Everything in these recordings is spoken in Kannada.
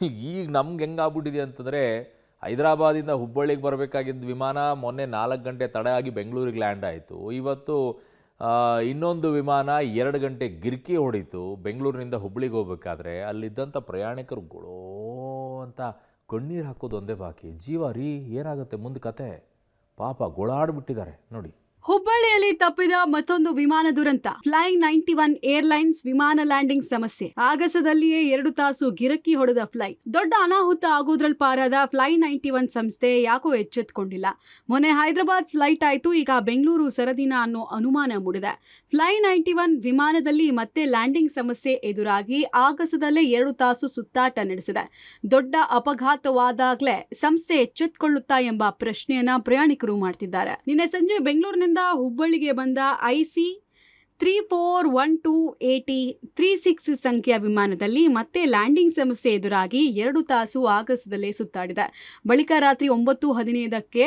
ಈಗ ನಮ್ಗೆ ಹೆಂಗಾಗ್ಬಿಟ್ಟಿದೆ ಅಂತಂದರೆ, ಹೈದರಾಬಾದಿಂದ ಹುಬ್ಬಳ್ಳಿಗೆ ಬರಬೇಕಾಗಿದ್ದ ವಿಮಾನ ಮೊನ್ನೆ 4 ಗಂಟೆ ತಡ ಆಗಿ ಬೆಂಗಳೂರಿಗೆ ಲ್ಯಾಂಡ್ ಆಯಿತು. ಇವತ್ತು ಇನ್ನೊಂದು ವಿಮಾನ 2 ಗಂಟೆ ಗಿರ್ಕಿ ಹೊಡೀತು. ಬೆಂಗಳೂರಿನಿಂದ ಹುಬ್ಬಳ್ಳಿಗೆ ಹೋಗ್ಬೇಕಾದ್ರೆ ಅಲ್ಲಿದ್ದಂಥ ಪ್ರಯಾಣಿಕರು ಗೊಳೋ ಅಂತ ಕಣ್ಣೀರು ಹಾಕೋದು ಒಂದೇ ಬಾಕಿ. ಜೀವ ರೀ, ಏನಾಗುತ್ತೆ ಮುಂದೆ ಕತೆ? ಪಾಪ ಗೊಳಾಡ್ಬಿಟ್ಟಿದ್ದಾರೆ ನೋಡಿ. ಹುಬ್ಬಳ್ಳಿಯಲ್ಲಿ ತಪ್ಪಿದ ಮತ್ತೊಂದು ವಿಮಾನ ದುರಂತ. ಫ್ಲೈಯಿಂಗ್ 91 ಏರ್ಲೈನ್ಸ್ ವಿಮಾನ ಲ್ಯಾಂಡಿಂಗ್ ಸಮಸ್ಯೆ. ಆಗಸದಲ್ಲಿಯೇ 2 ತಾಸು ಗಿರಕಿ ಹೊಡೆದ ಫ್ಲೈಟ್. ದೊಡ್ಡ ಅನಾಹುತ ಆಗೋದ್ರಲ್ಲಿ ಪಾರಾದ ಫ್ಲೈ 91 ಸಂಸ್ಥೆ ಯಾಕೋ ಎಚ್ಚೆತ್ತುಕೊಂಡಿಲ್ಲ. ಮೊನ್ನೆ ಹೈದರಾಬಾದ್ ಫ್ಲೈಟ್ ಆಯ್ತು, ಈಗ ಬೆಂಗಳೂರು ಸರದಿನ ಅನ್ನೋ ಅನುಮಾನ ಮೂಡಿದೆ. ಫ್ಲೈ 91 ವಿಮಾನದಲ್ಲಿ ಮತ್ತೆ ಲ್ಯಾಂಡಿಂಗ್ ಸಮಸ್ಯೆ ಎದುರಾಗಿ ಆಗಸದಲ್ಲೇ 2 ತಾಸು ಸುತ್ತಾಟ ನಡೆಸಿದೆ. ದೊಡ್ಡ ಅಪಘಾತವಾದಾಗಲೇ ಸಂಸ್ಥೆ ಎಚ್ಚೆತ್ತುಕೊಳ್ಳುತ್ತಾ ಎಂಬ ಪ್ರಶ್ನೆಯನ್ನ ಪ್ರಯಾಣಿಕರು ಮಾಡ್ತಿದ್ದಾರೆ. ನಿನ್ನೆ ಸಂಜೆ ಬೆಂಗಳೂರಿನಿಂದ ಹುಬ್ಬಳ್ಳಿಗೆ ಬಂದ IC 341280 36 ಸಂಖ್ಯೆಯ ವಿಮಾನದಲ್ಲಿ ಮತ್ತೆ ಲ್ಯಾಂಡಿಂಗ್ ಸಮಸ್ಯೆ ಎದುರಾಗಿ 2 ತಾಸು ಆಗಸದಲ್ಲೇ ಸುತ್ತಾಡಿದೆ. ಬಳಿಕ ರಾತ್ರಿ 9:15ಕ್ಕೆ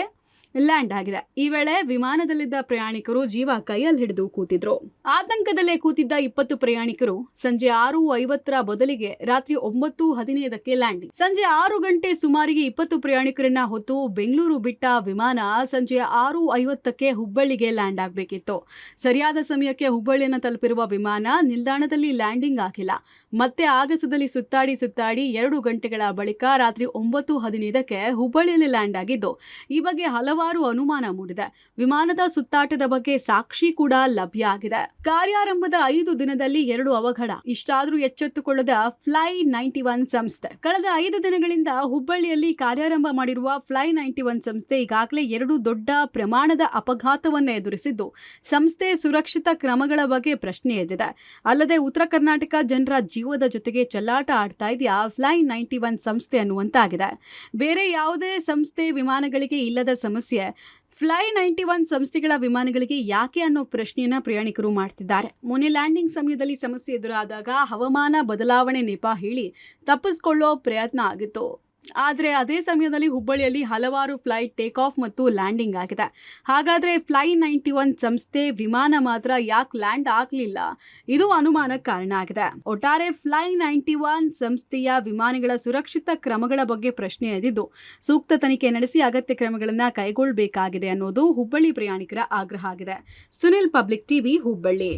ಲ್ಯಾಂಡ್ ಆಗಿದೆ. ಈ ವೇಳೆ ವಿಮಾನದಲ್ಲಿದ್ದ ಪ್ರಯಾಣಿಕರು ಜೀವ ಕೈಯಲ್ಲಿ ಹಿಡಿದು ಕೂತಿದ್ರು. ಆತಂಕದಲ್ಲೇ ಕೂತಿದ್ದ 20 ಪ್ರಯಾಣಿಕರು ಸಂಜೆ 6:50ರ ಬದಲಿಗೆ ರಾತ್ರಿ 9:15ಕ್ಕೆ ಲ್ಯಾಂಡಿಂಗ್. ಸಂಜೆ 6 ಗಂಟೆ ಸುಮಾರಿಗೆ 20 ಪ್ರಯಾಣಿಕರನ್ನ ಹೊತ್ತು ಬೆಂಗಳೂರು ಬಿಟ್ಟ ವಿಮಾನ ಸಂಜೆ 6:50ಕ್ಕೆ ಹುಬ್ಬಳ್ಳಿಗೆ ಲ್ಯಾಂಡ್ ಆಗಬೇಕಿತ್ತು. ಸರಿಯಾದ ಸಮಯಕ್ಕೆ ಹುಬ್ಬಳ್ಳಿಯನ್ನು ತಲುಪಿರುವ ವಿಮಾನ ನಿಲ್ದಾಣದಲ್ಲಿ ಲ್ಯಾಂಡಿಂಗ್ ಆಗಿಲ್ಲ. ಮತ್ತೆ ಆಗಸದಲ್ಲಿ ಸುತ್ತಾಡಿ 2 ಗಂಟೆಗಳ ಬಳಿಕ ರಾತ್ರಿ 9:15ಕ್ಕೆ ಹುಬ್ಬಳ್ಳಿಯಲ್ಲಿ ಲ್ಯಾಂಡ್ ಆಗಿದ್ದು, ಈ ಬಗ್ಗೆ ಹಲವಾರು ಅನುಮಾನ ಮೂಡಿದೆ. ವಿಮಾನದ ಸುತ್ತಾಟದ ಬಗ್ಗೆ ಸಾಕ್ಷಿ ಕೂಡ ಲಭ್ಯ ಆಗಿದೆ. ಕಾರ್ಯಾರಂಭದ 5 ದಿನದಲ್ಲಿ 2 ಅವಘಡ. ಇಷ್ಟಾದ್ರೂ ಎಚ್ಚೆತ್ತುಕೊಳ್ಳದ ಫ್ಲೈ 91 ಸಂಸ್ಥೆ. ಕಳೆದ 5 ದಿನಗಳಿಂದ ಹುಬ್ಬಳ್ಳಿಯಲ್ಲಿ ಕಾರ್ಯಾರಂಭ ಮಾಡಿರುವ ಫ್ಲೈ 91 ಸಂಸ್ಥೆ ಈಗಾಗಲೇ 2 ದೊಡ್ಡ ಪ್ರಮಾಣದ ಅಪಘಾತವನ್ನು ಎದುರಿಸಿದ್ದು, ಸಂಸ್ಥೆ ಸುರಕ್ಷಿತ ಕ್ರಮಗಳ ಬಗ್ಗೆ ಪ್ರಶ್ನೆ ಎದ್ದಿದೆ. ಅಲ್ಲದೆ ಉತ್ತರ ಕರ್ನಾಟಕ ಜನರ ಜೀವದ ಜೊತೆಗೆ ಚೆಲ್ಲಾಟ ಆಡ್ತಾ ಇದೆಯಾ ಫ್ಲೈ 91 ಸಂಸ್ಥೆ ಅನ್ನುವಂತಾಗಿದೆ. ಬೇರೆ ಯಾವುದೇ ಸಂಸ್ಥೆ ವಿಮಾನಗಳಿಗೆ ಇಲ್ಲದ ಸಮಸ್ಯೆ ಫ್ಲೈ 91 ಸಂಸ್ಥೆಗಳ ವಿಮಾನಗಳಿಗೆ ಯಾಕೆ ಅನ್ನೋ ಪ್ರಶ್ನೆಯನ್ನ ಪ್ರಯಾಣಿಕರು ಮಾಡ್ತಿದ್ದಾರೆ. ಮೊನ್ನೆ ಲ್ಯಾಂಡಿಂಗ್ ಸಮಯದಲ್ಲಿ ಸಮಸ್ಯೆ ಎದುರಾದಾಗ ಹವಾಮಾನ ಬದಲಾವಣೆ ನೆಪ ಹೇಳಿ ತಪ್ಪಿಸಿಕೊಳ್ಳೋ ಪ್ರಯತ್ನ ಆಗಿತ್ತು. ಆದರೆ ಅದೇ ಸಮಯದಲ್ಲಿ ಹುಬ್ಬಳ್ಳಿಯಲ್ಲಿ ಹಲವಾರು ಫ್ಲೈಟ್ ಟೇಕ್ ಆಫ್ ಮತ್ತು ಲ್ಯಾಂಡಿಂಗ್ ಆಗಿದೆ. ಹಾಗಾದ್ರೆ ಫ್ಲೈ 91 ಸಂಸ್ಥೆ ವಿಮಾನ ಮಾತ್ರ ಯಾಕೆ ಲ್ಯಾಂಡ್ ಆಗಲಿಲ್ಲ? ಇದು ಅನುಮಾನಕ್ಕೆ ಕಾರಣ ಆಗಿದೆ. ಒಟ್ಟಾರೆ ಫ್ಲೈ 91 ಸಂಸ್ಥೆಯ ವಿಮಾನಗಳ ಸುರಕ್ಷಿತ ಕ್ರಮಗಳ ಬಗ್ಗೆ ಪ್ರಶ್ನೆ ಎದ್ದಿದ್ದು, ಸೂಕ್ತ ತನಿಖೆ ನಡೆಸಿ ಅಗತ್ಯ ಕ್ರಮಗಳನ್ನು ಕೈಗೊಳ್ಳಬೇಕಾಗಿದೆ ಅನ್ನೋದು ಹುಬ್ಬಳ್ಳಿ ಪ್ರಯಾಣಿಕರ ಆಗ್ರಹ ಆಗಿದೆ. Sunil, public TV, Hubballi.